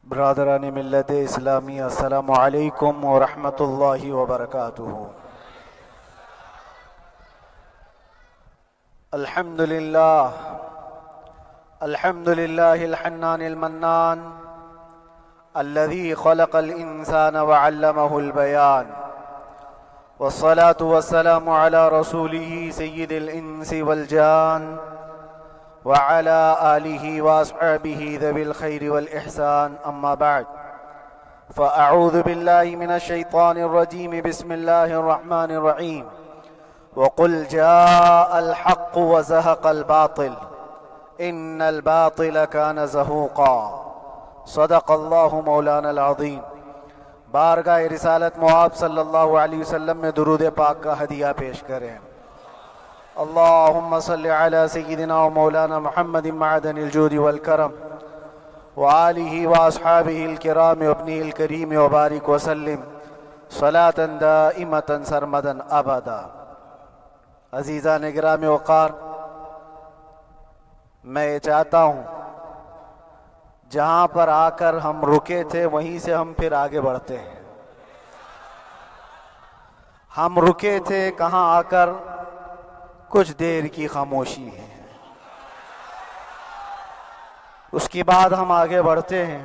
برادران ملت اسلامی، السلام علیکم ورحمۃ اللہ وبرکاتہ۔ الحمد للہ الحنان المنان الذي خلق الإنسان وعلمه البيان، والصلاة والسلام على رسوله سيد الإنس والجان وعلى آله وأصحابه ذوي الخير والإحسان، أما بعد فأعوذ بالله من الشيطان الرجيم، بسم الله الرحمن الرحيم، وقل جاء الحق وزهق الباطل إن الباطل كان زهوقا، صدق الله مولانا العظيم۔ بارگاہ رسالت مواب صلی اللہ علیہ وسلم میں درود پاک کا ہدیہ پیش کریں۔ اللہم صلی علی سیدنا و مولانا محمد معدن الجود والکرم وآلہ واصحابہ الکرام وابنہ الکریم وبارک وسلم صلاة دائمة سرمدا ابدا۔ عزیزان گرامی وقار، میں یہ چاہتا ہوں جہاں پر آ کر ہم رکے تھے وہیں سے ہم پھر آگے بڑھتے ہیں۔ ہم رکے تھے کہاں آ کر؟ کچھ دیر کی خاموشی ہے، اس کے بعد ہم آگے بڑھتے ہیں،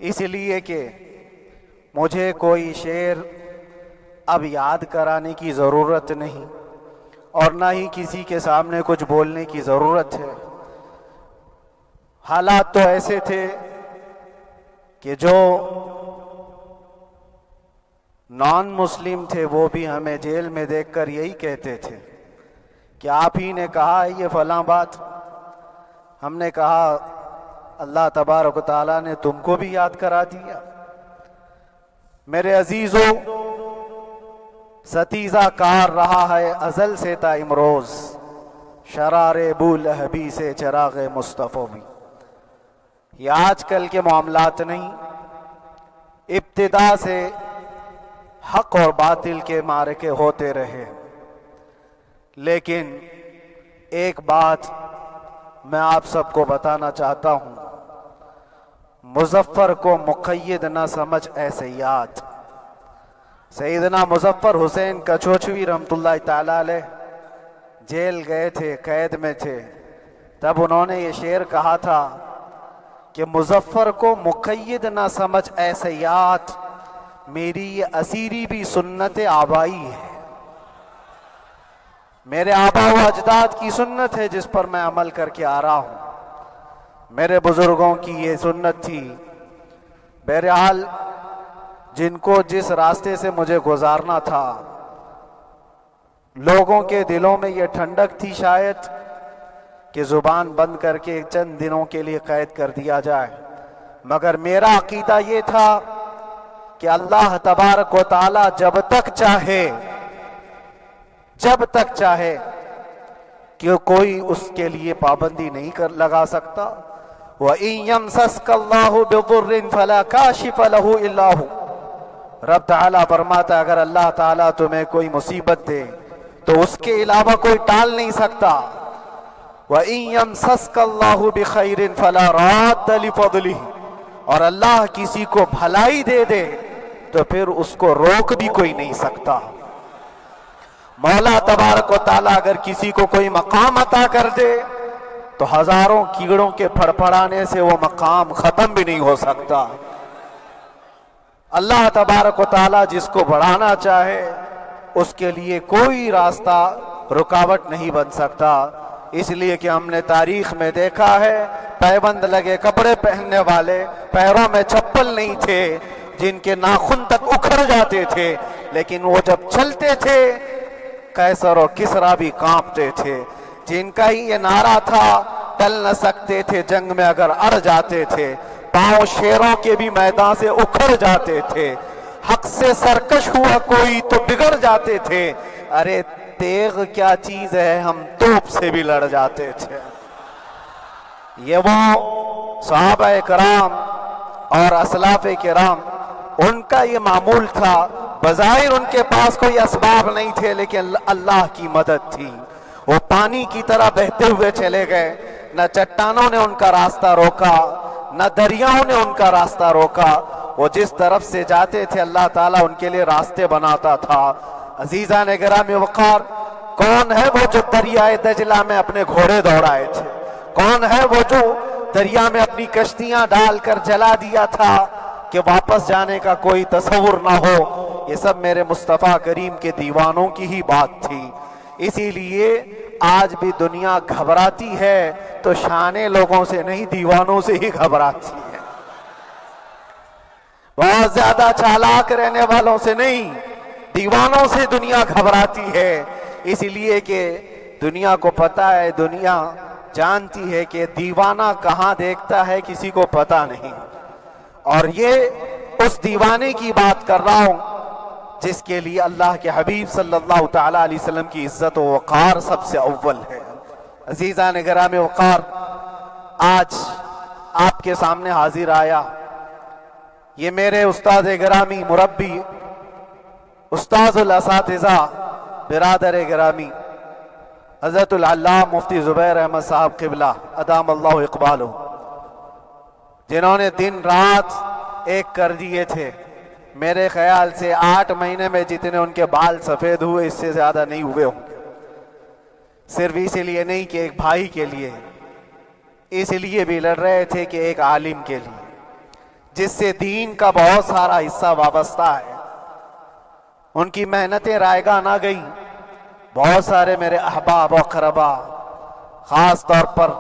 اس لیے کہ مجھے کوئی شعر اب یاد کرانے کی ضرورت نہیں اور نہ ہی کسی کے سامنے کچھ بولنے کی ضرورت ہے۔ حالات تو ایسے تھے کہ جو نان مسلم تھے وہ بھی ہمیں جیل میں دیکھ کر یہی کہتے تھے کہ آپ ہی نے کہا ہے یہ فلاں بات۔ ہم نے کہا اللہ تبارک و تعالیٰ نے تم کو بھی یاد کرا دیا۔ میرے عزیزو، ستیزہ کار رہا ہے ازل سے تا امروز، شرار بولہبی سے چراغ مصطفیٰ بھی۔ یہ آج کل کے معاملات نہیں، ابتدا سے حق اور باطل کے معرکے ہوتے رہے، لیکن ایک بات میں آپ سب کو بتانا چاہتا ہوں، مظفر کو مقید نہ سمجھ اے سیاد۔ سیدنا مظفر حسین کچوچوی رحمت اللہ تعالی علیہ جیل گئے تھے، قید میں تھے، تب انہوں نے یہ شعر کہا تھا کہ مظفر کو مقید نہ سمجھ اے سیاد، میری یہ اسیری بھی سنت آبائی ہے، میرے آبا و اجداد کی سنت ہے جس پر میں عمل کر کے آ رہا ہوں، میرے بزرگوں کی یہ سنت تھی۔ بہرحال جن کو جس راستے سے مجھے گزارنا تھا، لوگوں کے دلوں میں یہ ٹھنڈک تھی شاید کہ زبان بند کر کے چند دنوں کے لیے قید کر دیا جائے، مگر میرا عقیدہ یہ تھا کہ اللہ تبارک و تعالی جب تک چاہے کہ کوئی اس کے لیے پابندی نہیں لگا سکتا۔ وَإِن يَمْسَسْكَ اللَّهُ بِضُرٍّ فَلَا كَاشِفَ لَهُ إِلَّا هُوَ۔ رب تعالیٰ فرماتا ہے اگر اللہ تعالیٰ تمہیں کوئی مصیبت دے تو اس کے علاوہ کوئی ٹال نہیں سکتا۔ وَإِن يَمْسَسْكَ اللَّهُ بِخَيْرٍ فَلَا رَادَّ لِفَضْلِهِ، اور اللہ کسی کو بھلائی دے دے تو پھر اس کو روک بھی کوئی نہیں سکتا۔ مولا تبارک و تعالیٰ اگر کسی کو کوئی مقام عطا کر دے تو ہزاروں کیڑوں کے پھڑپھڑانے سے وہ مقام ختم بھی نہیں ہو سکتا۔ اللہ تبارک و تعالیٰ جس کو بڑھانا چاہے اس کے لیے کوئی راستہ رکاوٹ نہیں بن سکتا۔ اس لیے کہ ہم نے تاریخ میں دیکھا ہے پیبند لگے کپڑے پہننے والے، پیروں میں چپل نہیں تھے، جن کے ناخن تک اکھڑ جاتے تھے، لیکن وہ جب چلتے تھے قیصر اور کسریٰ بھی کانپتے تھے، جن کا ہی یہ نعرہ تھا ٹل نہ سکتے تھے جنگ میں اگر اڑ جاتے تھے، پاؤں شیروں کے بھی میدان سے اکھڑ جاتے تھے، حق سے سرکش ہوا کوئی تو بگڑ جاتے تھے، ارے تیغ کیا چیز ہے ہم توپ سے بھی لڑ جاتے تھے۔ یہ وہ صحابہ کرام اور اسلاف کرام، ان کا یہ معمول تھا، بظاہر ان کے پاس کوئی اسباب نہیں تھے لیکن اللہ کی مدد تھی۔ وہ پانی کی طرح بہتے ہوئے چلے گئے، نہ چٹانوں نے ان کا راستہ روکا، نہ دریاؤں نے ان کا راستہ روکا، وہ جس طرف سے جاتے تھے اللہ تعالیٰ ان کے لیے راستے بناتا تھا۔ عزیزان گرامی وقار، کون ہے وہ جو دریائے دجلہ میں اپنے گھوڑے دوڑائے تھے؟ کون ہے وہ جو دریا میں اپنی کشتیاں ڈال کر جلا دیا تھا کہ واپس جانے کا کوئی تصور نہ ہو؟ یہ سب میرے مصطفیٰ کریم کے دیوانوں کی ہی بات تھی۔ اسی لیے آج بھی دنیا گھبراتی ہے تو شانے لوگوں سے نہیں، دیوانوں سے ہی گھبراتی ہے۔ بہت زیادہ چالاک رہنے والوں سے نہیں، دیوانوں سے دنیا گھبراتی ہے۔ اس لیے کہ دنیا کو پتا ہے، دنیا جانتی ہے کہ دیوانہ کہاں دیکھتا ہے کسی کو پتا نہیں۔ اور یہ اس دیوانے کی بات کر رہا ہوں جس کے لیے اللہ کے حبیب صلی اللہ تعالیٰ علیہ وسلم کی عزت و وقار سب سے اول ہے۔ عزیزان گرامی وقار، آج آپ کے سامنے حاضر آیا، یہ میرے استاد گرامی، مربی، استاذ الاساتذہ، برادر گرامی حضرت العلامہ مفتی زبیر احمد صاحب قبلہ ادام اللہ اقبالہ، جنہوں نے دن رات ایک کر دیے تھے۔ میرے خیال سے 8 مہینے میں جتنے ان کے بال سفید ہوئے اس سے زیادہ نہیں ہوئے ہوں گے۔ صرف اس لیے نہیں کہ ایک بھائی کے لیے، اس لیے بھی لڑ رہے تھے کہ ایک عالم کے لیے جس سے دین کا بہت سارا حصہ وابستہ ہے۔ ان کی محنتیں رائگاں نہ گئیں۔ بہت سارے میرے احباب و اقربا، خاص طور پر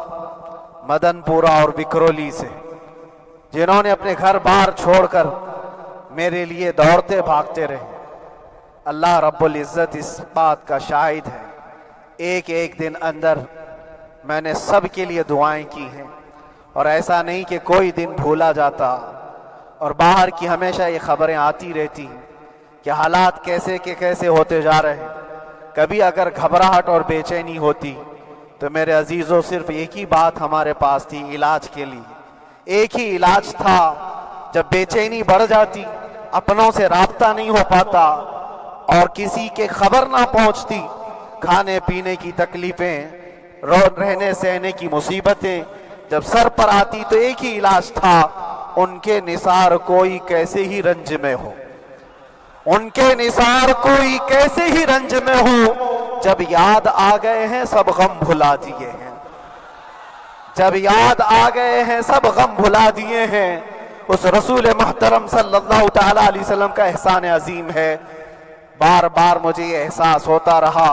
مدن پورہ اور وکرولی سے، جنہوں نے اپنے گھر بار چھوڑ کر میرے لیے دوڑتے بھاگتے رہے، اللہ رب العزت اس بات کا شاہد ہے۔ ایک ایک دن اندر میں نے سب کے لیے دعائیں کی ہیں، اور ایسا نہیں کہ کوئی دن بھولا جاتا۔ اور باہر کی ہمیشہ یہ خبریں آتی رہتی کہ حالات کیسے کے کیسے ہوتے جا رہے ہیں۔ کبھی اگر گھبراہٹ اور بے چینی ہوتی تو میرے عزیزوں صرف ایک ہی بات ہمارے پاس تھی علاج کے لیے، ایک ہی علاج تھا۔ جب بے چینی بڑھ جاتی، اپنوں سے رابطہ نہیں ہو پاتا اور کسی کے خبر نہ پہنچتی، کھانے پینے کی تکلیفیں، رہنے سہنے کی مصیبتیں جب سر پر آتی تو ایک ہی علاج تھا، ان کے نثار کوئی کیسے ہی رنج میں ہو، ان کے نثار کوئی کیسے ہی رنج میں ہو۔ جب یاد آ گئے ہیں سب غم بھلا دیے ہیں، جب یاد آ گئے ہیں سب غم بھلا دیے ہیں۔ اس رسول محترم صلی اللہ تعالیٰ علیہ وسلم کا احسان عظیم ہے۔ بار بار مجھے یہ احساس ہوتا رہا،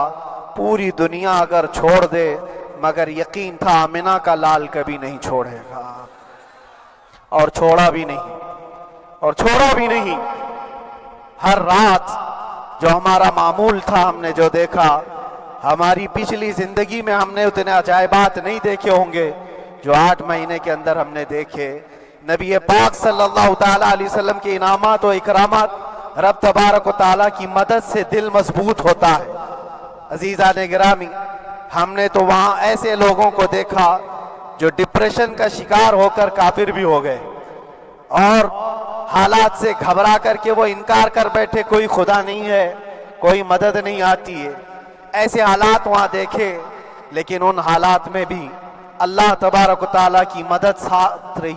پوری دنیا اگر چھوڑ دے مگر یقین تھا آمنہ کا لال کبھی نہیں چھوڑے گا، اور چھوڑا بھی نہیں، اور چھوڑا بھی نہیں۔ ہر رات جو ہمارا معمول تھا، ہم نے جو دیکھا، ہماری پچھلی زندگی میں ہم نے اتنے عجائبات نہیں دیکھے ہوں گے جو 8 مہینے کے اندر ہم نے دیکھے۔ نبی پاک صلی اللہ تعالیٰ علیہ وسلم کے انعامات و اکرامات، رب تبارک و تعالیٰ کی مدد سے دل مضبوط ہوتا ہے۔ عزیزان گرامی، ہم نے تو وہاں ایسے لوگوں کو دیکھا جو ڈپریشن کا شکار ہو کر کافر بھی ہو گئے، اور حالات سے گھبرا کر کے وہ انکار کر بیٹھے، کوئی خدا نہیں ہے، کوئی مدد نہیں آتی ہے۔ ایسے حالات وہاں دیکھے، لیکن ان حالات میں بھی اللہ تبارک و تعالیٰ کی مدد ساتھ رہی۔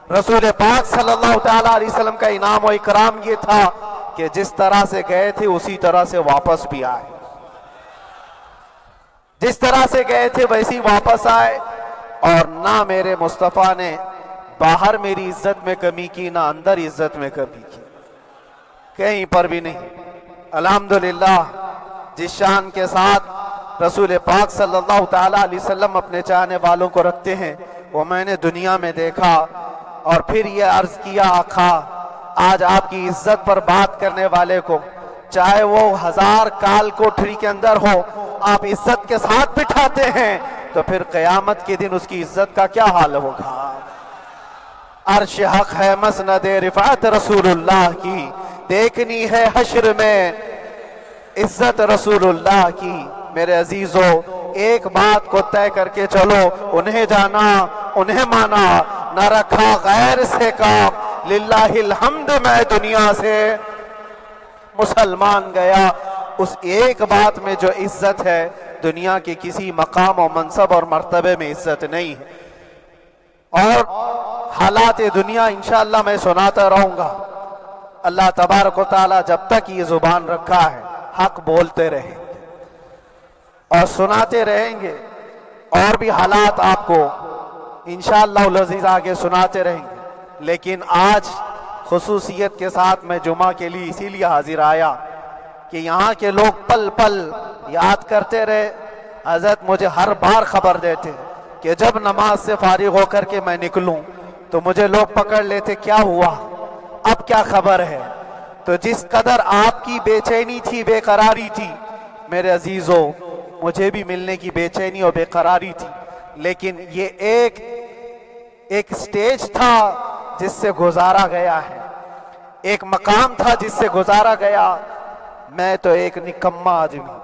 رسول پاک صلی اللہ تعالیٰ علیہ وسلم کا انعام و اکرام یہ تھا کہ جس طرح سے گئے تھے اسی طرح سے واپس بھی آئے، جس طرح سے گئے تھے ویسی واپس آئے۔ اور نہ میرے مصطفیٰ نے باہر میری عزت میں کمی کی، نہ اندر عزت میں کمی کی، کہیں پر بھی نہیں۔ الحمدللہ، جس شان کے ساتھ رسول پاک صلی اللہ تعالیٰ علیہ وسلم اپنے چاہنے والوں کو رکھتے ہیں، وہ میں نے دنیا میں دیکھا۔ اور پھر یہ عرض کیا، آقا آج آپ کی عزت پر بات کرنے والے کو چاہے وہ 1000 کال کوٹھری کے اندر ہو، آپ عزت کے ساتھ بٹھاتے ہیں تو پھر قیامت کے دن اس کی عزت کا کیا حال ہوگا؟ عرش حق ہے مسند رفعت رسول اللہ کی، دیکھنی ہے حشر میں عزت رسول اللہ کی۔ میرے عزیزو، ایک بات کو طے کر کے چلو، انہیں جانا، انہیں مانا، نہ رکھا غیر سے کام، للہ الحمد میں دنیا سے مسلمان گیا۔ اس ایک بات میں جو عزت ہے، دنیا کے کسی مقام و منصب اور مرتبے میں عزت نہیں ہے۔ اور حالات دنیا انشاءاللہ میں سناتا رہوں گا۔ اللہ تبارک و تعالی جب تک یہ زبان رکھا ہے حق بولتے رہیں گے اور سناتے رہیں گے، اور بھی حالات آپ کو انشاءاللہ العزیز آگے سناتے رہیں گے۔ لیکن آج خصوصیت کے ساتھ میں جمعہ کے لیے اسی لیے حاضر آیا کہ یہاں کے لوگ پل پل یاد کرتے رہے۔ حضرت مجھے ہر بار خبر دیتے کہ جب نماز سے فارغ ہو کر کے میں نکلوں تو مجھے لوگ پکڑ لیتے، کیا ہوا، اب کیا خبر ہے؟ تو جس قدر آپ کی بے چینی تھی، بے قراری تھی میرے عزیزو، مجھے بھی ملنے کی بے چینی اور بے قراری تھی، لیکن یہ ایک سٹیج تھا جس سے گزارا گیا ہے، ایک مقام تھا جس سے گزارا گیا۔ میں تو ایک نکما آدمی،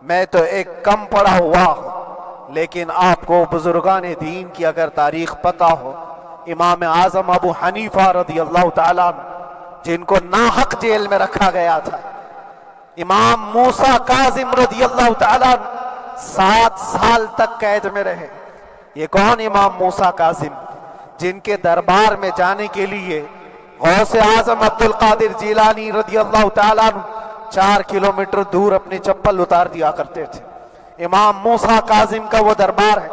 میں تو ایک کم پڑھا ہوا ہوں، لیکن آپ کو بزرگان دین کی اگر تاریخ پتہ ہو، امام اعظم ابو حنیفہ رضی اللہ تعالیٰ عنہ جن کو ناحق جیل میں رکھا گیا تھا، امام موسیٰ کاظم رضی اللہ تعالیٰ عنہ 7 سال تک قید میں رہے۔ یہ کون امام موسیٰ کاظم؟ جن کے دربار میں جانے کے لیے غوث اعظم عبد القادر جیلانی رضی اللہ تعالیٰ عنہ 4 کلومیٹر دور اپنی چپل اتار دیا کرتے تھے۔ امام موسیٰ کاظم کا وہ دربار ہے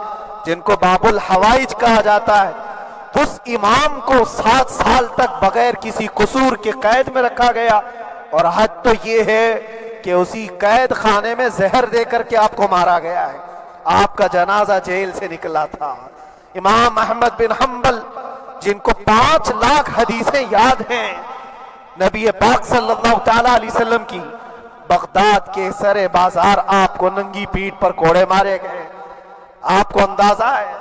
جن کو باب الحوائج کہا جاتا ہے، اس امام کو 7 سال تک بغیر کسی قصور کے قید میں رکھا گیا، اور حد تو یہ ہے کہ اسی قید خانے میں زہر دے کر کے آپ کو مارا گیا ہے۔ آپ کا جنازہ جیل سے نکلا تھا۔ امام احمد بن حنبل جن کو 5 لاکھ حدیثیں یاد ہیں نبی پاک صلی اللہ تعالیٰ علیہ وسلم کی، بغداد کے سر بازار آپ کو ننگی پیٹھ پر کوڑے مارے گئے۔ آپ کو اندازہ ہے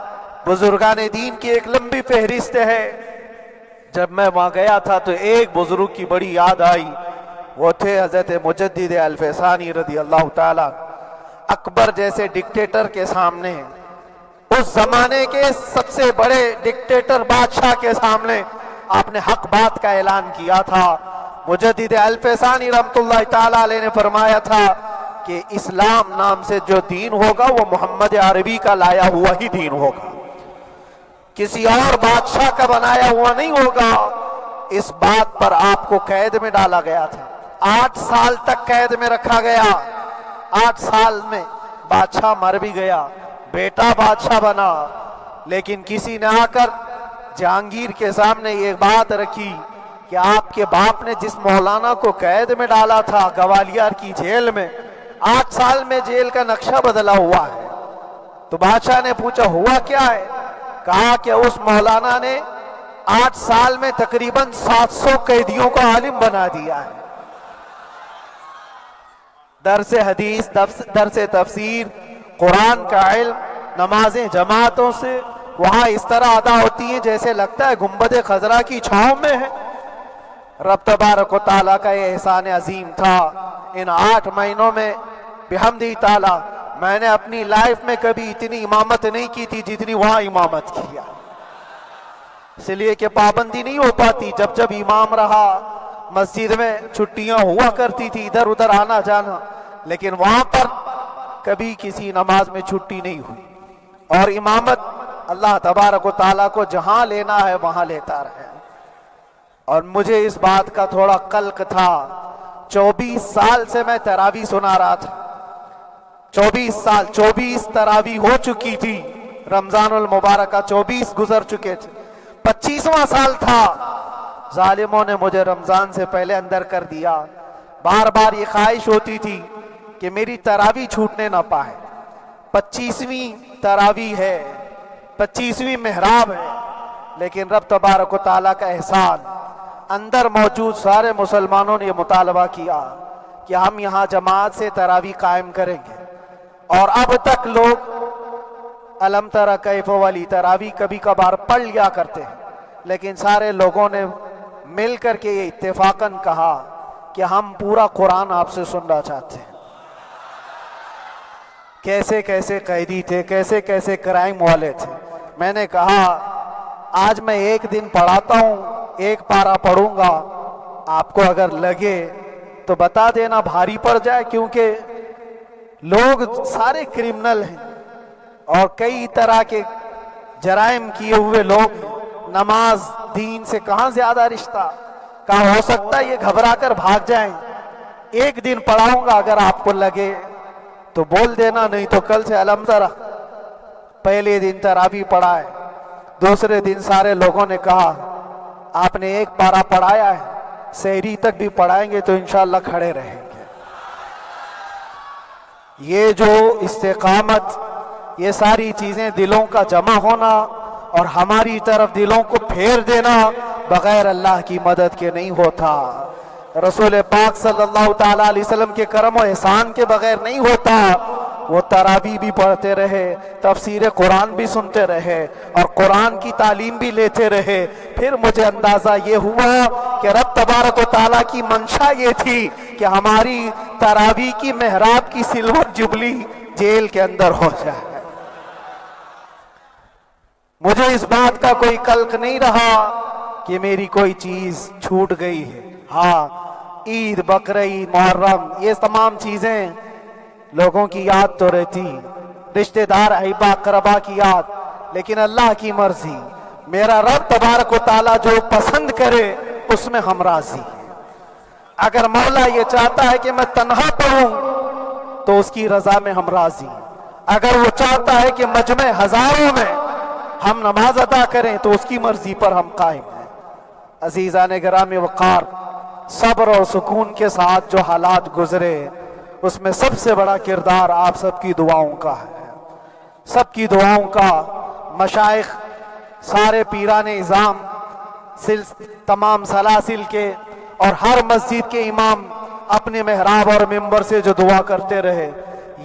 بزرگان دین کی ایک لمبی فہرست ہے۔ جب میں وہاں گیا تھا تو ایک بزرگ کی بڑی یاد آئی، وہ تھے حضرت مجدد الفسانی رضی اللہ تعالیٰ۔ اکبر جیسے ڈکٹیٹر کے سامنے، اس زمانے کے سب سے بڑے ڈکٹیٹر بادشاہ کے سامنے آپ نے حق بات کا اعلان کیا تھا۔ مجدد الفسانی رحمت اللہ تعالیٰ علیہ نے فرمایا تھا کہ اسلام نام سے جو دین ہوگا وہ محمد عربی کا لایا ہوا ہی دین ہوگا، کسی اور بادشاہ کا بنایا ہوا نہیں ہوگا۔ اس بات پر آپ کو قید میں ڈالا گیا تھا، 8 سال تک قید میں رکھا گیا۔ 8 سال میں بادشاہ مر بھی گیا، بیٹا بادشاہ بنا، لیکن کسی نے آ کر جہانگیر کے سامنے یہ بات رکھی کہ آپ کے باپ نے جس مولانا کو قید میں ڈالا تھا گوالیار کی جیل میں، 8 سال میں جیل کا نقشہ بدلا ہوا ہے۔ تو بادشاہ نے پوچھا ہوا کیا ہے؟ کہا کہ اس مولانا نے 8 سال میں تقریباً 700 قیدیوں کو عالم بنا دیا ہے۔ درس حدیث، درس تفسیر، قرآن کا علم، نمازیں جماعتوں سے وہاں اس طرح ادا ہوتی ہیں جیسے لگتا ہے گنبد خضرا کی چھاؤں میں ہے۔ رب تبارک و تعالیٰ کا یہ احسان عظیم تھا۔ ان 8 مہینوں میں بحمدہ تعالیٰ میں نے اپنی لائف میں کبھی اتنی امامت نہیں کی تھی جتنی وہاں امامت کیا، اس لیے کہ پابندی نہیں ہو پاتی۔ جب جب امام رہا مسجد میں چھٹیاں ہوا کرتی تھی، ادھر ادھر آنا جانا، لیکن وہاں پر کبھی کسی نماز میں چھٹی نہیں ہوئی۔ اور امامت اللہ تبارک و تعالیٰ کو جہاں لینا ہے وہاں لیتا رہے۔ اور مجھے اس بات کا تھوڑا قلق تھا، 24 سال سے میں تراویح سنا رہا تھا، 24 تراویح ہو چکی تھی، رمضان المبارک کا 24 گزر چکے تھے، 25واں سال تھا، ظالموں نے مجھے رمضان سے پہلے اندر کر دیا۔ بار بار یہ خواہش ہوتی تھی کہ میری تراویح چھوٹنے نہ پائے۔ 25ویں تراویح ہے، 25ویں محراب ہے، لیکن رب تبارک و تعالیٰ کا احسان، اندر موجود سارے مسلمانوں نے یہ مطالبہ کیا کہ ہم یہاں جماعت سے تراویح قائم کریں گے۔ اور اب تک لوگ الم تری کیف والی تراویح کبھی کبھار پڑھ لیا کرتے ہیں، لیکن سارے لوگوں نے مل کر کے یہ اتفاقاً کہا کہ ہم پورا قرآن آپ سے سننا چاہتے ہیں۔ کیسے کیسے قیدی تھے، کیسے کیسے کرائم والے تھے۔ میں نے کہا آج میں ایک دن پڑھاتا ہوں، ایک پارہ پڑھوں گا، آپ کو اگر لگے تو بتا دینا، بھاری پڑ جائے، کیونکہ لوگ سارے کرمنل ہیں اور کئی طرح کے جرائم کیے ہوئے لوگ، نماز دین سے کہاں زیادہ رشتہ؟ کہاں ہو سکتا ہے یہ گھبرا کر بھاگ جائیں؟ ایک دن پڑھاؤں گا، اگر آپ کو لگے تو بول دینا، نہیں تو کل سے الحمد ترا۔ پہلے دن تراویح پڑھائے، دوسرے دن سارے لوگوں نے کہا آپ نے ایک پارہ پڑھایا ہے، سحری تک بھی پڑھائیں گے تو انشاءاللہ کھڑے رہیں گے۔ یہ جو استقامت، یہ ساری چیزیں دلوں کا جمع ہونا اور ہماری طرف دلوں کو پھیر دینا بغیر اللہ کی مدد کے نہیں ہوتا، رسول پاک صلی اللہ تعالیٰ علیہ وسلم کے کرم و احسان کے بغیر نہیں ہوتا۔ وہ تراویح بھی پڑھتے رہے، تفسیر قرآن بھی سنتے رہے اور قرآن کی تعلیم بھی لیتے رہے۔ پھر مجھے اندازہ یہ ہوا کہ رب تبارک و تعالیٰ کی منشا یہ تھی کہ ہماری تراویح کی محراب کی سلور جبلی جیل کے اندر ہو جائے۔ مجھے اس بات کا کوئی قلق نہیں رہا کہ میری کوئی چیز چھوٹ گئی ہے۔ ہاں، عید، بقرعید، محرم، یہ تمام چیزیں لوگوں کی یاد تو رہتی، رشتہ دار، احباب، اقربا کی یاد، لیکن اللہ کی مرضی، میرا رب تبارک و تعالیٰ جو پسند کرے اس میں ہم راضی ہیں۔ اگر مولا یہ چاہتا ہے کہ میں تنہا پڑھوں تو اس کی رضا میں ہم راضی ہیں، اگر وہ چاہتا ہے کہ مجمع ہزاروں میں ہم نماز ادا کریں تو اس کی مرضی پر ہم قائم ہیں۔ عزیزان گرامی وقار، صبر اور سکون کے ساتھ جو حالات گزرے اس میں سب سے بڑا کردار آپ سب کی دعاؤں کا ہے، سب کی دعاؤں کا۔ مشائخ، سارے پیران اعظام، تمام سلاسل کے اور ہر مسجد کے امام اپنے محراب اور منبر سے جو دعا کرتے رہے،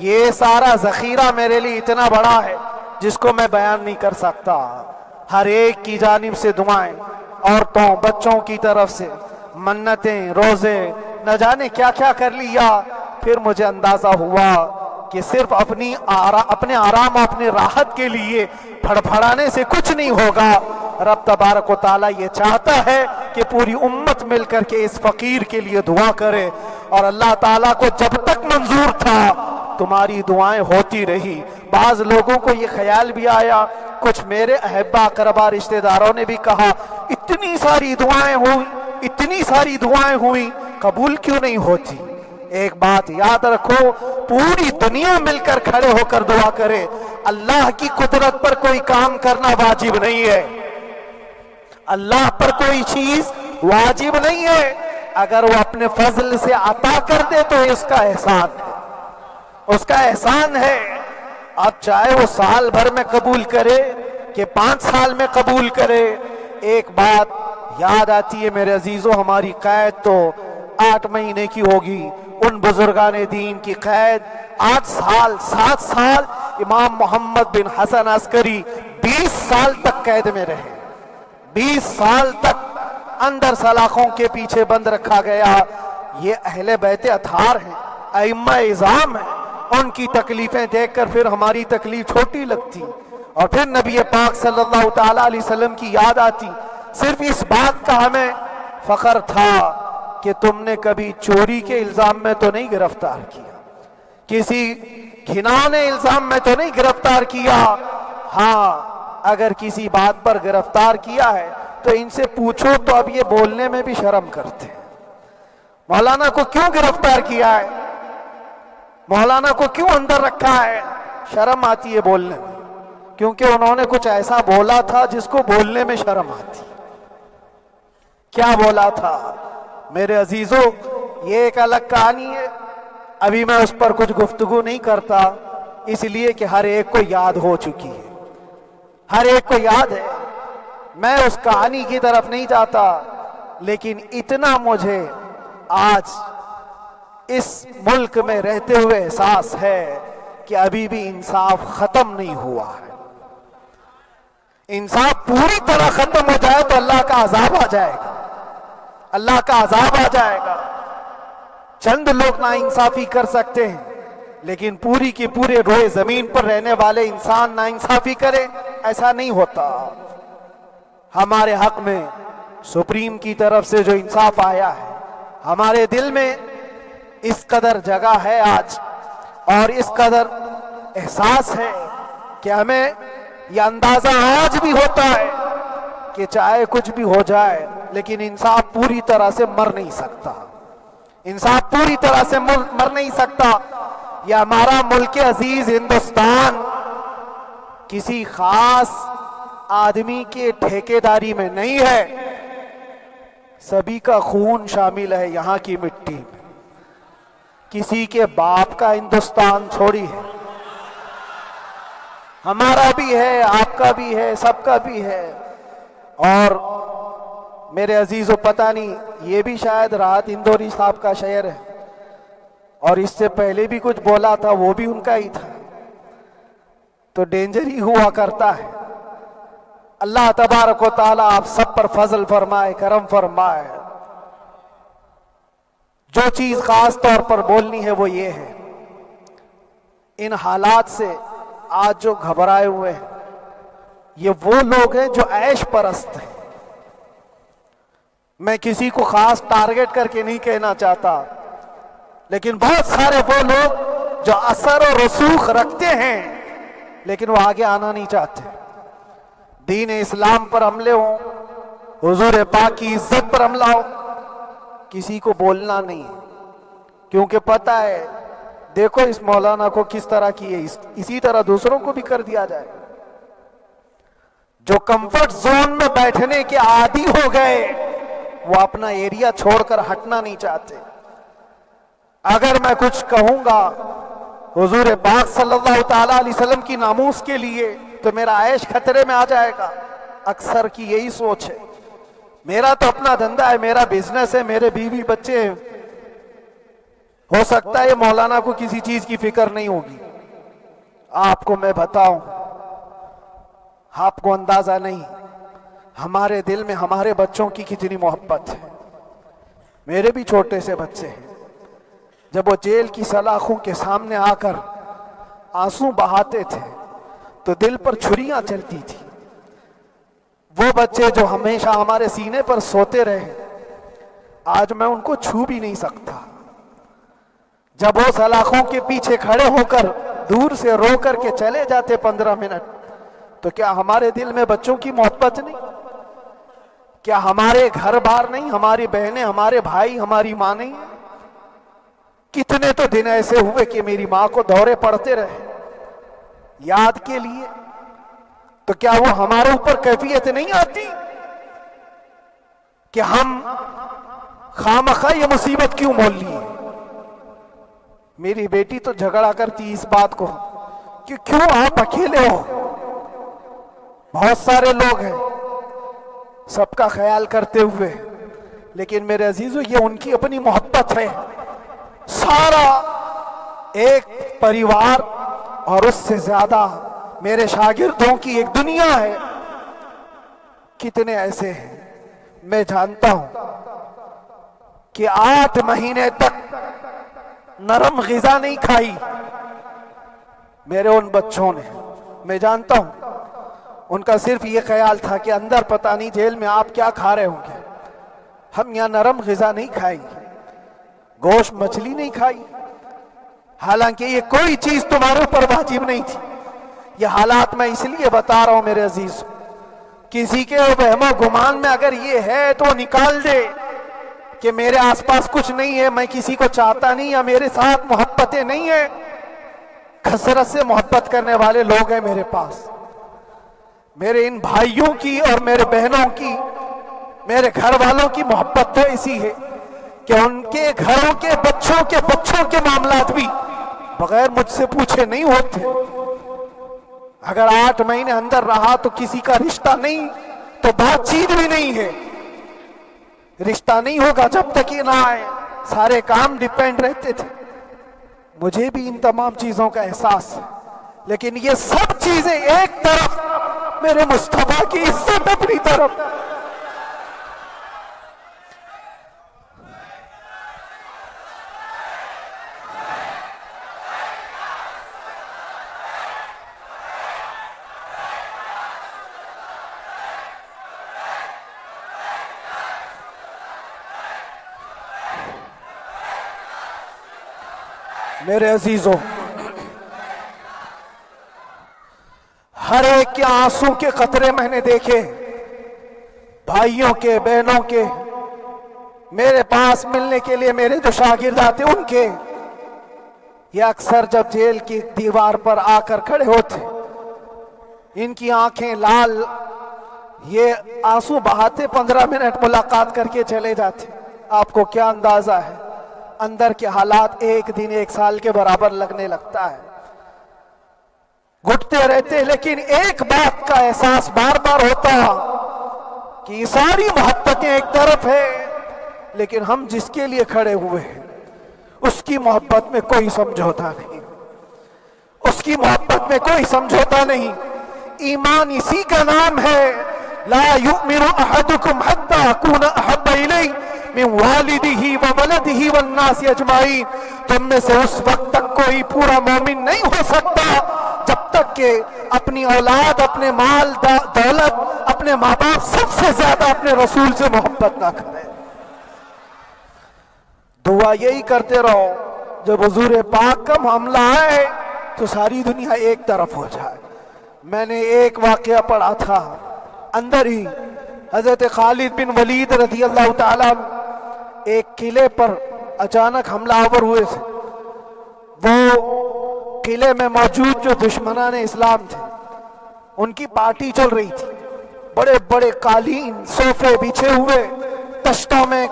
یہ سارا ذخیرہ میرے لیے اتنا بڑا ہے جس کو میں بیان نہیں کر سکتا۔ ہر ایک کی جانب سے دعائیں، عورتوں، بچوں کی طرف سے منتیں، روزے، نہ جانے کیا کیا کر لیا۔ پھر مجھے اندازہ ہوا کہ صرف اپنے آرام، اپنے راحت کے لیے پھڑپھڑانے سے کچھ نہیں ہوگا۔ رب تبارک و تعالیٰ یہ چاہتا ہے کہ پوری امت مل کر کے اس فقیر کے لیے دعا کرے، اور اللہ تعالیٰ کو جب تک منظور تھا تمہاری دعائیں ہوتی رہی۔ بعض لوگوں کو یہ خیال بھی آیا، کچھ میرے احبا اقربا رشتہ داروں نے بھی کہا اتنی ساری دعائیں ہوئی، اتنی ساری دعائیں ہوئی، قبول کیوں نہیں ہوتی؟ ایک بات یاد رکھو، پوری دنیا مل کر کھڑے ہو کر دعا کرے، اللہ کی قدرت پر کوئی کام کرنا واجب نہیں ہے، اللہ پر کوئی چیز واجب نہیں ہے۔ اگر وہ اپنے فضل سے عطا کر دے تو اس کا احسان ہے، اس کا احسان ہے۔ اب چاہے وہ سال بھر میں قبول کرے کہ 5 سال میں قبول کرے، ایک بات یاد آتی ہے میرے عزیزو، ہماری قید تو 8 مہینے کی ہوگی، ان بزرگان دین کی قید 8 سال، 7 سال۔ امام محمد بن حسن عسکری 20 سال تک قید میں رہے، 20 سال تک اندر سلاخوں کے پیچھے بند رکھا گیا۔ یہ اہل بیت اطہار ہیں، ائمہ اعظام ہیں، ان کی تکلیفیں دیکھ کر پھر ہماری تکلیف چھوٹی لگتی، اور پھر نبی پاک صلی اللہ تعالیٰ علیہ وسلم کی یاد آتی۔ صرف اس بات کا ہمیں فخر تھا کہ تم نے کبھی چوری کے الزام میں تو نہیں گرفتار کیا، کسی گھناؤنے الزام میں تو نہیں گرفتار کیا۔ ہاں، اگر کسی بات پر گرفتار کیا ہے تو ان سے پوچھو تو اب یہ بولنے میں بھی شرم کرتے ہیں۔ مولانا کو کیوں گرفتار کیا ہے، مولانا کو کیوں اندر رکھا ہے، شرم آتی ہے بولنے میں، کیونکہ انہوں نے کچھ ایسا بولا تھا جس کو بولنے میں شرم آتی۔ کیا بولا تھا میرے عزیزو، یہ ایک الگ کہانی ہے، ابھی میں اس پر کچھ گفتگو نہیں کرتا، اس لیے کہ ہر ایک کو یاد ہو چکی ہے، ہر ایک کو یاد ہے۔ میں اس کہانی کی طرف نہیں جاتا، لیکن اتنا مجھے آج اس ملک میں رہتے ہوئے احساس ہے کہ ابھی بھی انصاف ختم نہیں ہوا ہے۔ انصاف پوری طرح ختم ہو جائے تو اللہ کا عذاب آ جائے گا، اللہ کا عذاب آ جائے گا۔ چند لوگ ناانصافی کر سکتے ہیں، لیکن پوری کی پورے روئے زمین پر رہنے والے انسان ناانصافی کرے، ایسا نہیں ہوتا۔ ہمارے حق میں سپریم کی طرف سے جو انصاف آیا ہے، ہمارے دل میں اس قدر جگہ ہے آج، اور اس قدر احساس ہے کہ ہمیں یہ اندازہ آج بھی ہوتا ہے کہ چاہے کچھ بھی ہو جائے لیکن انصاف پوری طرح سے مر نہیں سکتا، انصاف پوری طرح سے مر نہیں سکتا۔ یہ ہمارا ملک عزیز ہندوستان کسی خاص آدمی کے ٹھیکیداری میں نہیں ہے، سبھی کا خون شامل ہے یہاں کی مٹی میں، کسی کے باپ کا ہندوستان تھوڑی ہے، ہمارا بھی ہے، آپ کا بھی ہے، سب کا بھی ہے۔ اور میرے عزیزو پتہ نہیں، یہ بھی شاید راحت اندوری صاحب کا شعر ہے، اور اس سے پہلے بھی کچھ بولا تھا وہ بھی ان کا ہی تھا، تو ڈینجر ہی ہوا کرتا ہے۔ اللہ تبارک و تعالیٰ آپ سب پر فضل فرمائے، کرم فرمائے۔ جو چیز خاص طور پر بولنی ہے وہ یہ ہے، ان حالات سے آج جو گھبرائے ہوئے ہیں یہ وہ لوگ ہیں جو عیش پرست ہیں۔ میں کسی کو خاص ٹارگٹ کر کے نہیں کہنا چاہتا، لیکن بہت سارے وہ لوگ جو اثر و رسوخ رکھتے ہیں لیکن وہ آگے آنا نہیں چاہتے۔ دین اسلام پر حملے ہوں، حضور پاک کی عزت پر حملہ ہو، کسی کو بولنا نہیں، کیونکہ پتہ ہے دیکھو اس مولانا کو کس طرح کیے، اسی طرح دوسروں کو بھی کر دیا جائے۔ جو کمفرٹ زون میں بیٹھنے کے عادی ہو گئے وہ اپنا ایریا چھوڑ کر ہٹنا نہیں چاہتے۔ اگر میں کچھ کہوں گا حضور پاک صلی اللہ تعالیٰ علیہ وسلم کی ناموس کے لیے تو میرا عیش خطرے میں آ جائے گا۔ اکثر کی یہی سوچ ہے، میرا تو اپنا دھندا ہے، میرا بزنس ہے، میرے بیوی بچے ہیں، ہو سکتا ہے مولانا کو کسی چیز کی فکر نہیں ہوگی۔ آپ کو میں بتاؤں، آپ کو اندازہ نہیں ہمارے دل میں ہمارے بچوں کی کتنی محبت ہے۔ میرے بھی چھوٹے سے بچے ہیں، جب وہ جیل کی سلاخوں کے سامنے آ کر آنسو بہاتے تھے تو دل پر چھریاں چلتی تھی۔ وہ بچے جو ہمیشہ ہمارے سینے پر سوتے رہے، آج میں ان کو چھو بھی نہیں سکتا۔ جب وہ سلاخوں کے پیچھے کھڑے ہو کر دور سے رو کر کے چلے جاتے 15 منٹ، تو کیا ہمارے دل میں بچوں کی محبت نہیں؟ کیا ہمارے گھر بار نہیں، ہماری بہنیں، ہمارے بھائی، ہماری ماں نہیں؟ کتنے تو دن ایسے ہوئے کہ میری ماں کو دورے پڑتے رہے یاد کے لیے، تو کیا وہ ہمارے اوپر کیفیت نہیں آتی کہ ہم خامخواہ یہ مصیبت کیوں مول لیے؟ میری بیٹی تو جھگڑا کرتی اس بات کو کہ کیوں آپ اکیلے ہو، بہت سارے لوگ ہیں سب کا خیال کرتے ہوئے، لیکن میرے عزیزو یہ ان کی اپنی محبت ہے، سارا ایک پریوار اور اس سے زیادہ میرے شاگردوں کی ایک دنیا ہے۔ کتنے ایسے ہیں، میں جانتا ہوں کہ 8 مہینے تک نرم غذا نہیں کھائی میرے ان بچوں نے، میں جانتا ہوں ان کا صرف یہ خیال تھا کہ اندر پتہ نہیں جیل میں آپ کیا کھا رہے ہوں گے، ہم یہاں نرم غذا نہیں کھائیں گے، گوشت مچھلی نہیں کھائی، حالانکہ یہ کوئی چیز تمہارے اوپر واجب نہیں تھی۔ یہ حالات میں اس لیے بتا رہا ہوں میرے عزیز، کسی کے وہم و گمان میں اگر یہ ہے تو نکال دے کہ میرے آس پاس کچھ نہیں ہے، میں کسی کو چاہتا نہیں یا میرے ساتھ محبتیں نہیں ہیں۔ کثرت سے محبت کرنے والے لوگ ہیں میرے پاس، میرے ان بھائیوں کی اور میرے بہنوں کی، میرے گھر والوں کی محبت تو ایسی ہے کہ ان کے گھروں کے بچوں کے معاملات بھی بغیر مجھ سے پوچھے نہیں ہوتے۔ اگر 8 مہینے اندر رہا تو کسی کا رشتہ نہیں تو بات چیت بھی نہیں ہے، رشتہ نہیں ہوگا جب تک یہ نہ آئے، سارے کام ڈیپینڈ رہتے تھے۔ مجھے بھی ان تمام چیزوں کا احساس ہے، لیکن یہ سب چیزیں ایک طرف، میرے مصطفیٰ کی عزت اپنی طرف۔ میرے عزیزوں، ہر ایک کے آنسو کے قطرے میں نے دیکھے، بھائیوں کے، بہنوں کے، میرے پاس ملنے کے لیے میرے جو شاگرد آتے ان کے، یہ اکثر جب جیل کی دیوار پر آ کر کھڑے ہوتے، ان کی آنکھیں لال، یہ آنسو بہاتے 15 منٹ ملاقات کر کے چلے جاتے۔ آپ کو کیا اندازہ ہے اندر کے حالات ایک دن ایک سال کے برابر لگنے لگتا ہے، گھٹتے رہتے، لیکن ایک بات کا احساس بار بار ہوتا کہ یہ ساری محبتیں ایک طرف ہے، لیکن ہم جس کے لیے کھڑے ہوئے ہیں اس کی محبت میں کوئی سمجھوتا نہیں، اس کی محبت میں کوئی سمجھوتا نہیں۔ ایمان اسی کا نام ہے، لا یؤمن احدکم حتی اکون احب الیہ من والدہ وولدہ والناس اجمعین، تم میں سے اس وقت تک کوئی پورا مومن نہیں ہو سکتا جب تک کہ اپنی اولاد، اپنے مال دولت، اپنے ماں باپ، سب سے زیادہ اپنے رسول سے محبت نہ کرے۔ دعا یہی کرتے رہو جب حضور پاک کا معاملہ آئے تو ساری دنیا ایک طرف ہو جائے۔ میں نے ایک واقعہ پڑھا تھا اندر ہی، حضرت خالد بن ولید رضی اللہ تعالیٰ ایک قلعے پر اچانک حملہ آور ہوئے تھے۔ وہ قلعے میں موجود جو دشمنان اسلام تھے ان کی پارٹی چل رہی تھی، بڑے بڑے قالین، صوفے بچھے ہوئے، تشتوں میں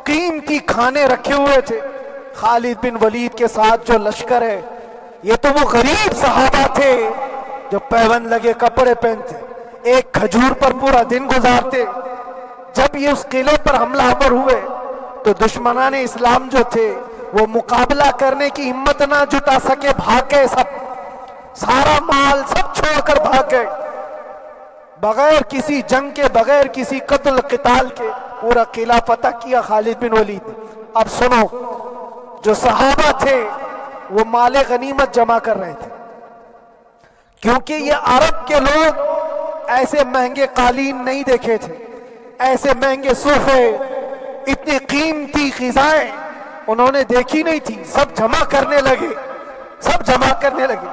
قیمتی کھانے رکھے ہوئے تھے۔ خالد بن ولید کے ساتھ جو لشکر ہے یہ تو وہ غریب صحابہ تھے جو پیوند لگے کپڑے پہنتے، ایک کھجور پر پورا دن گزارتے۔ جب یہ اس قلعے پر حملہ آور ہوئے تو دشمنان اسلام جو تھے وہ مقابلہ کرنے کی ہمت نہ جٹا سکے، بھاگ گئے، سب سارا مال سب چھوڑ کر بھاگ گئے، بغیر کسی جنگ کے، بغیر کسی قتل قتال کے پورا قلعہ فتح کیا خالد بن ولید۔ اب سنو، جو صحابہ تھے وہ مال غنیمت جمع کر رہے تھے، کیونکہ یہ عرب کے لوگ ایسے مہنگے قالین نہیں دیکھے تھے، ایسے مہنگے صوفے، اتنی قیمتی غذائیں انہوں نے دیکھی نہیں تھی۔ سب جمع کرنے لگے، سب جمع کرنے لگے۔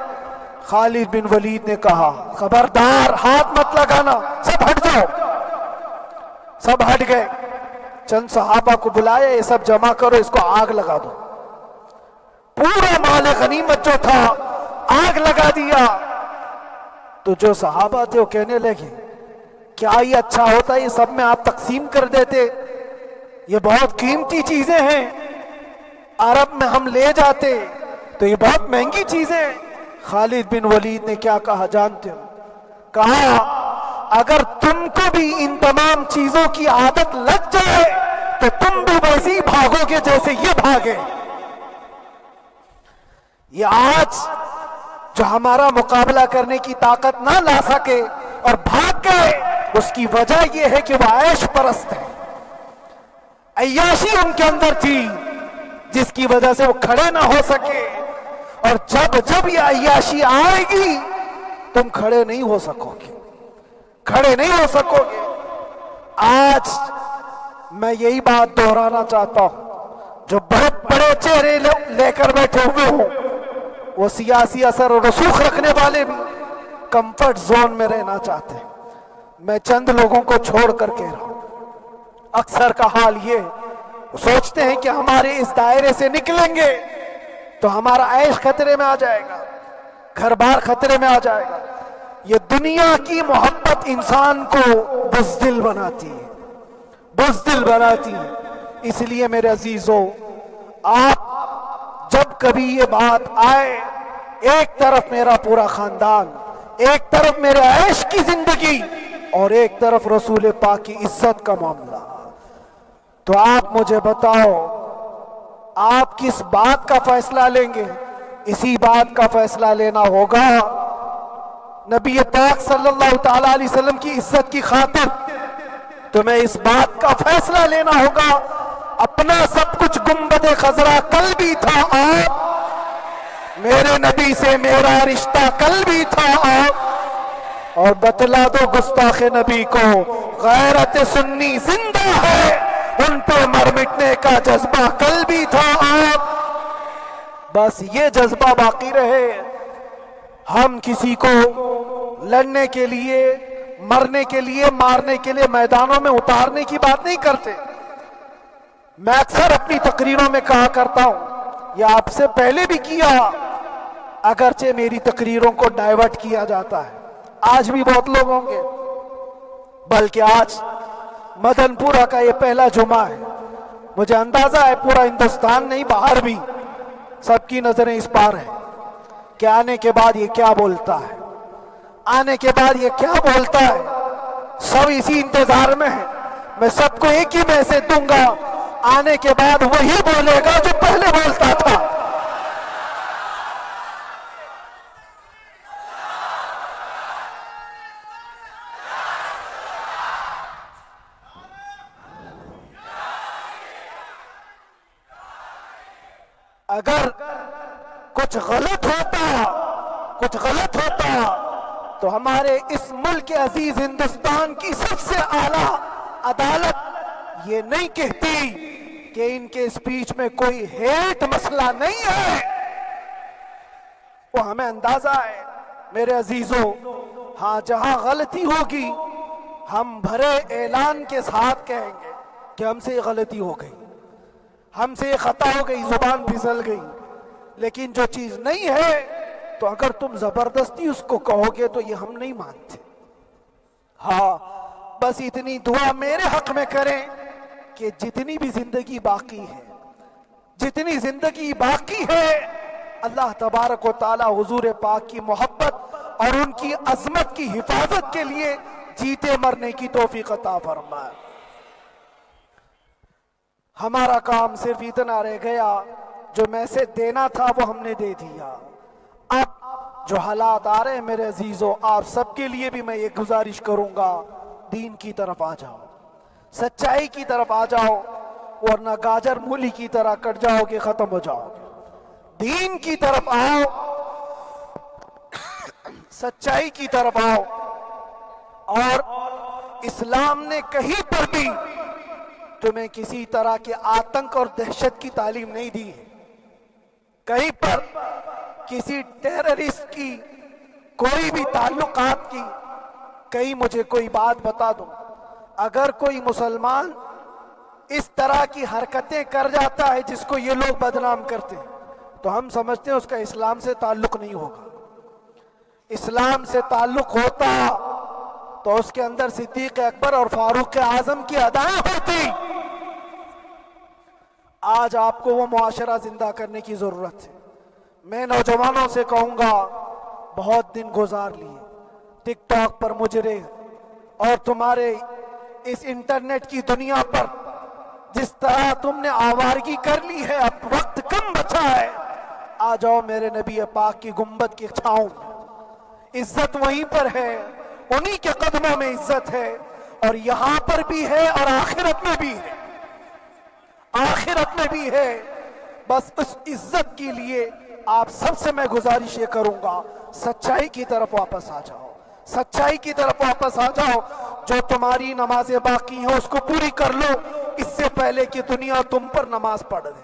خالد بن ولید نے کہا خبردار ہاتھ مت لگانا، سب ہٹ جاؤ۔ سب ہٹ گئے، چند صحابہ کو بلایا، یہ سب جمع کرو، اس کو آگ لگا دو۔ پورا مال غنیمت جو تھا آگ لگا دیا۔ تو جو صحابہ تھے وہ کہنے لگے کیا یہ اچھا ہوتا، یہ سب میں آپ تقسیم کر دیتے، یہ بہت قیمتی چیزیں ہیں، عرب میں ہم لے جاتے تو یہ بہت مہنگی چیزیں ہیں۔ خالد بن ولید نے کیا کہا جانتے ہو؟ کہا اگر تم کو بھی ان تمام چیزوں کی عادت لگ جائے تو تم بھی ویسے ہی بھاگو گے جیسے یہ بھاگے۔ یہ آج جو ہمارا مقابلہ کرنے کی طاقت نہ لا سکے اور بھاگ گئے، اس کی وجہ یہ ہے کہ وہ عیش پرست ہے، عیاشی ان کے اندر تھی جس کی وجہ سے وہ کھڑے نہ ہو سکے۔ اور جب یہ عیاشی آئے گی تم کھڑے نہیں ہو سکو گے، کھڑے نہیں ہو سکو گے۔ آج میں یہی بات دہرانا چاہتا ہوں، جو بہت بڑے چہرے لے کر بیٹھے ہوئے ہوں، وہ سیاسی اثر و رسوخ رکھنے والے بھی کمفرٹ زون میں رہنا چاہتے ہیں۔ میں چند لوگوں کو چھوڑ کر کہہ رہا ہوں، اکثر کا حال یہ سوچتے ہیں کہ ہمارے اس دائرے سے نکلیں گے تو ہمارا عیش خطرے میں آ جائے گا، گھر بار خطرے میں آ جائے گا۔ یہ دنیا کی محبت انسان کو بزدل بناتی ہے، بزدل بناتی ہے۔ اس لیے میرے عزیزو، آپ جب کبھی یہ بات آئے، ایک طرف میرا پورا خاندان، ایک طرف میرے عیش کی زندگی اور ایک طرف رسول پاک کی عزت کا معاملہ، تو آپ مجھے بتاؤ آپ کس بات کا فیصلہ لیں گے؟ اسی بات کا فیصلہ لینا ہوگا نبی پاک صلی اللہ تعالی علیہ وسلم کی عزت کی خاطر تمہیں اس بات کا فیصلہ لینا ہوگا۔ اپنا سب کچھ گنبد خضرا کل بھی تھا آپ، میرے نبی سے میرا رشتہ کل بھی تھا آپ، اور بتلا دو گستاخ نبی کو غیرت سنی زندہ ہے، ان پہ مر مٹنے کا جذبہ کل بھی تھا آپ۔ بس یہ جذبہ باقی رہے، ہم کسی کو لڑنے کے لیے، مرنے کے لیے، مارنے کے لیے میدانوں میں اتارنے کی بات نہیں کرتے۔ میں اکثر اپنی تقریروں میں کہا کرتا ہوں، یہ آپ سے پہلے بھی کیا، اگرچہ میری تقریروں کو ڈائیورٹ کیا جاتا ہے، آج بھی بہت لوگ ہوں گے، بلکہ آج مدن پورہ کا یہ پہلا جمعہ ہے، مجھے اندازہ ہے پورا ہندوستان نہیں باہر بھی سب کی نظریں اس پار ہیں کہ آنے کے بعد یہ کیا بولتا ہے، آنے کے بعد یہ کیا بولتا ہے۔ سب اسی انتظار میں ہیں، میں سب کو ایک ہی میسج دوں گا، آنے کے بعد وہی بولے گا جو پہلے بولتا تھا۔ اگر کچھ غلط ہوتا تو ہمارے اس ملک عزیز ہندوستان کی سب سے اعلیٰ عدالت یہ نہیں کہتی کہ ان کے اسپیچ میں کوئی ہیٹ مسئلہ نہیں ہے۔ وہ ہمیں اندازہ ہے میرے عزیزوں، ہاں جہاں غلطی ہوگی ہم بھرے اعلان کے ساتھ کہیں گے کہ ہم سے یہ غلطی ہو گئی، ہم سے یہ خطا ہو گئی، زبان پھسل گئی۔ لیکن جو چیز نہیں ہے تو اگر تم زبردستی اس کو کہو گے تو یہ ہم نہیں مانتے۔ ہاں بس اتنی دعا میرے حق میں کریں کہ جتنی بھی زندگی باقی ہے اللہ تبارک و تعالی حضور پاک کی محبت اور ان کی عظمت کی حفاظت کے لیے جیتے مرنے کی توفیق عطا فرمائے۔ ہمارا کام صرف اتنا رہ گیا، جو میسج دینا تھا وہ ہم نے دے دیا۔ اب جو حالات آ رہے ہیں میرے عزیزوں، آپ سب کے لیے بھی میں یہ گزارش کروں گا، دین کی طرف آ جاؤ، سچائی کی طرف آ جاؤ، ورنہ گاجر مولی کی طرح کٹ جاؤ گے، ختم ہو جاؤ گے۔ دین کی طرف آؤ، سچائی کی طرف آؤ۔ اور اسلام نے کہیں پر بھی تمہیں کسی طرح کے آتنک اور دہشت کی تعلیم نہیں دی ہے، کہیں پر کسی ٹیررسٹ کی کوئی بھی تعلقات کی کہیں مجھے کوئی بات بتا دو۔ اگر کوئی مسلمان اس طرح کی حرکتیں کر جاتا ہے جس کو یہ لوگ بدنام کرتے ہیں تو ہم سمجھتے ہیں اس کا اسلام سے تعلق نہیں ہوگا۔ اسلام سے تعلق ہوتا تو اس کے اندر صدیق اکبر اور فاروق اعظم کی ادائیں ہوتی۔ آج آپ کو وہ معاشرہ زندہ کرنے کی ضرورت ہے۔ میں نوجوانوں سے کہوں گا، بہت دن گزار لیے ٹک ٹاک پر مجرے اور تمہارے اس انٹرنیٹ کی دنیا پر جس طرح تم نے آوارگی کر لی ہے، اب وقت کم بچا ہے۔ آ جاؤ میرے نبی پاک کی گنبد کی چھاؤں میں، عزت وہیں پر ہے، انہی کے قدموں میں عزت ہے، اور یہاں پر بھی ہے اور آخرت میں بھی ہے، آخرت میں بھی ہے۔ بس اس عزت کے لیے آپ سب سے میں گزارش یہ کروں گا، سچائی کی طرف واپس آ جاؤ، سچائی کی طرف واپس آ جاؤ۔ جو تمہاری نمازیں باقی ہیں اس کو پوری کر لو، اس سے پہلے کہ دنیا تم پر نماز پڑھ دے،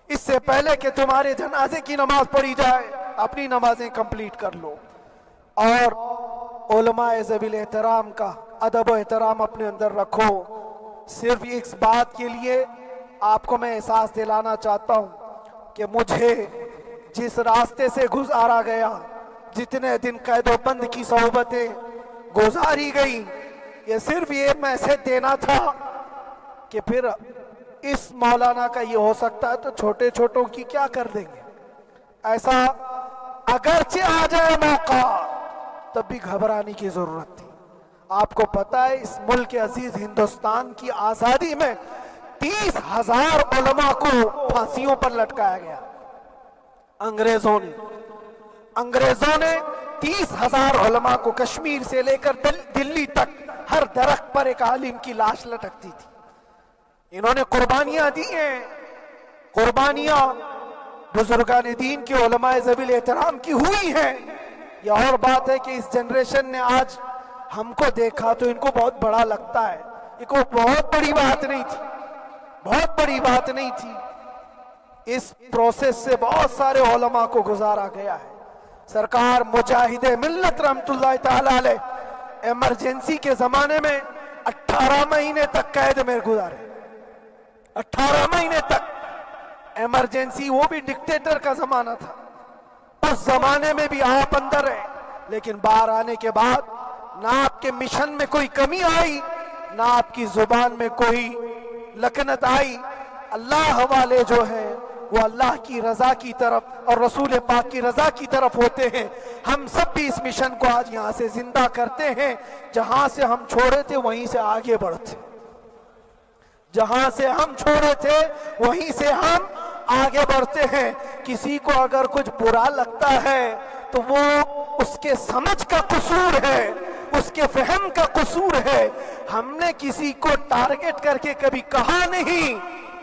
اس سے پہلے کہ تمہارے جنازے کی نماز پڑھی جائے، اپنی نمازیں کمپلیٹ کر لو۔ اور علماء ذوی الاحترام کا ادب و احترام اپنے اندر رکھو۔ صرف اس بات کے لیے آپ کو میں احساس دلانا چاہتا ہوں کہ مجھے جس راستے سے گزارا گیا، جتنے دن قید و بند کی صحبتیں گزاری گئی، یہ صرف یہ میسج دینا تھا کہ پھر اس مولانا کا یہ ہو سکتا ہے تو چھوٹے چھوٹوں کی کیا کر دیں گے۔ ایسا اگرچہ آ جائے موقع تب بھی گھبرانے کی ضرورت تھی۔ آپ کو پتہ ہے اس ملک عزیز ہندوستان کی آزادی میں 30,000 علماء کو پھانسیوں پر لٹکایا گیا۔ انگریزوں نے 30,000 علماء کو کشمیر سے لے کر دلی تک ہر درخت پر ایک عالم کی لاش لٹکتی تھی۔ انہوں نے قربانیاں دی ہیں، قربانیاں بزرگان دین کے علماء ذوی الاحترام کی ہوئی ہیں۔ یہ اور بات ہے کہ اس جنریشن نے آج ہم کو دیکھا تو ان کو بہت بڑا لگتا ہے، یہ کوئی بہت بڑی بات نہیں تھی، بہت بڑی بات نہیں تھی۔ اس پروسیس سے بہت سارے علماء کو گزارا گیا ہے، سرکار مجاہد ملت رحمت اللہ تعالی علیہ ایمرجنسی کے زمانے میں 18 مہینے تک قید میں گزارے. 18 مہینے تک ایمرجنسی، وہ بھی ڈکٹیٹر کا زمانہ تھا. اس زمانے میں بھی آپ اندر رہے، لیکن باہر آنے کے بعد نہ آپ کے مشن میں کوئی کمی آئی، نہ آپ کی زبان میں کوئی لکنت آئی. اللہ والے جو ہیں وہ اللہ کی رضا کی طرف اور رسول پاک کی رضا کی طرف ہوتے ہیں. ہم سب بھی اس مشن کو آج یہاں سے زندہ کرتے ہیں. جہاں سے ہم چھوڑے تھے وہیں سے آگے بڑھتے، جہاں سے ہم چھوڑے تھے وہیں سے ہم آگے بڑھتے ہیں. کسی کو اگر کچھ برا لگتا ہے تو وہ اس کے سمجھ کا قصور ہے، اس کے فہم کا قصور ہے. ہم نے کسی کو ٹارگٹ کر کے کبھی کہا نہیں،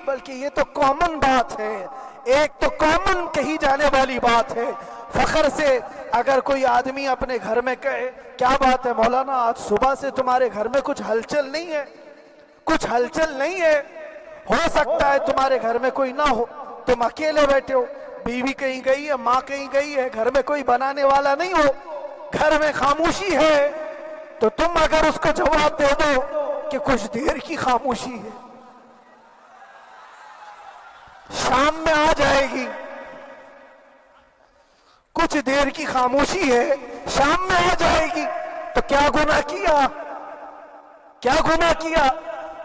بلکہ یہ تو کامن بات ہے، ایک تو کامن کہی جانے والی بات ہے. فخر سے اگر کوئی آدمی اپنے گھر میں کہے کیا بات ہے مولانا، آج صبح سے تمہارے گھر میں کچھ ہلچل نہیں ہے، کچھ ہلچل نہیں ہے. ہو سکتا ہے تمہارے گھر میں کوئی نہ ہو، تم اکیلے بیٹھے ہو، بیوی کہیں گئی ہے، ماں کہیں گئی ہے، گھر میں کوئی بنانے والا نہیں ہو، گھر میں خاموشی ہے، تو تم اگر اس کو جواب دے دو کہ کچھ دیر کی خاموشی ہے، شام میں آ جائے گی، کچھ دیر کی خاموشی ہے، شام میں آ جائے گی، تو کیا گناہ کیا؟ کیا گناہ کیا؟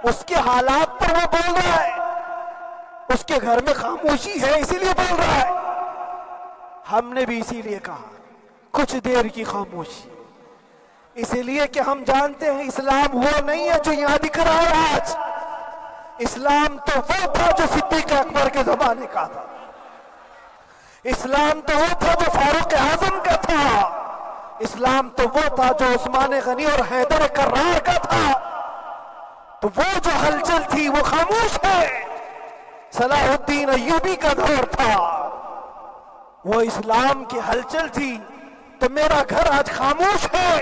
اس کے حالات پر وہ بول رہا ہے، اس کے گھر میں خاموشی ہے اسی لیے بول رہا ہے. ہم نے بھی اسی لیے کہا کچھ دیر کی خاموشی، اسی لیے کہ ہم جانتے ہیں اسلام وہ نہیں ہے جو یہاں دکھ رہا ہے آج. اسلام تو وہ تھا جو صدیق اکبر کے زمانے کا تھا، اسلام تو وہ تھا جو فاروق اعظم کا تھا، اسلام تو وہ تھا جو عثمان غنی اور حیدر کرار کا تھا. تو وہ جو ہلچل تھی وہ خاموش ہے. صلاح الدین ایوبی کا دور تھا، وہ اسلام کی ہلچل تھی. تو میرا گھر آج خاموش ہے،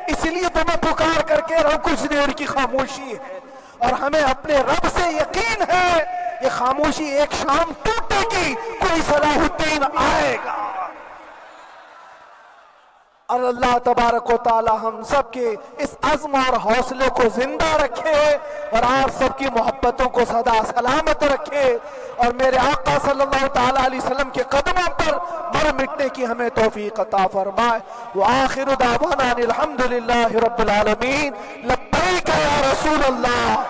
اس لیے تو میں پکار کر کے رہا ہوں کچھ دیر کی خاموشی ہے. اور ہمیں اپنے رب سے یقین ہے یہ خاموشی ایک شام ٹوٹے گی، کوئی صلاح الدین آئے گا. اور اللہ تبارک و تعالی ہم سب کے اس عزم اور حوصلے کو زندہ رکھے اور آپ سب کی محبتوں کو سدا سلامت رکھے، اور میرے آقا صلی اللہ تعالی علیہ وسلم کے قدموں پر مر مٹنے کی ہمیں توفیق عطا فرمائے. وآخر دعوانا الحمدللہ رب العالمین. لبیک یا رسول اللہ.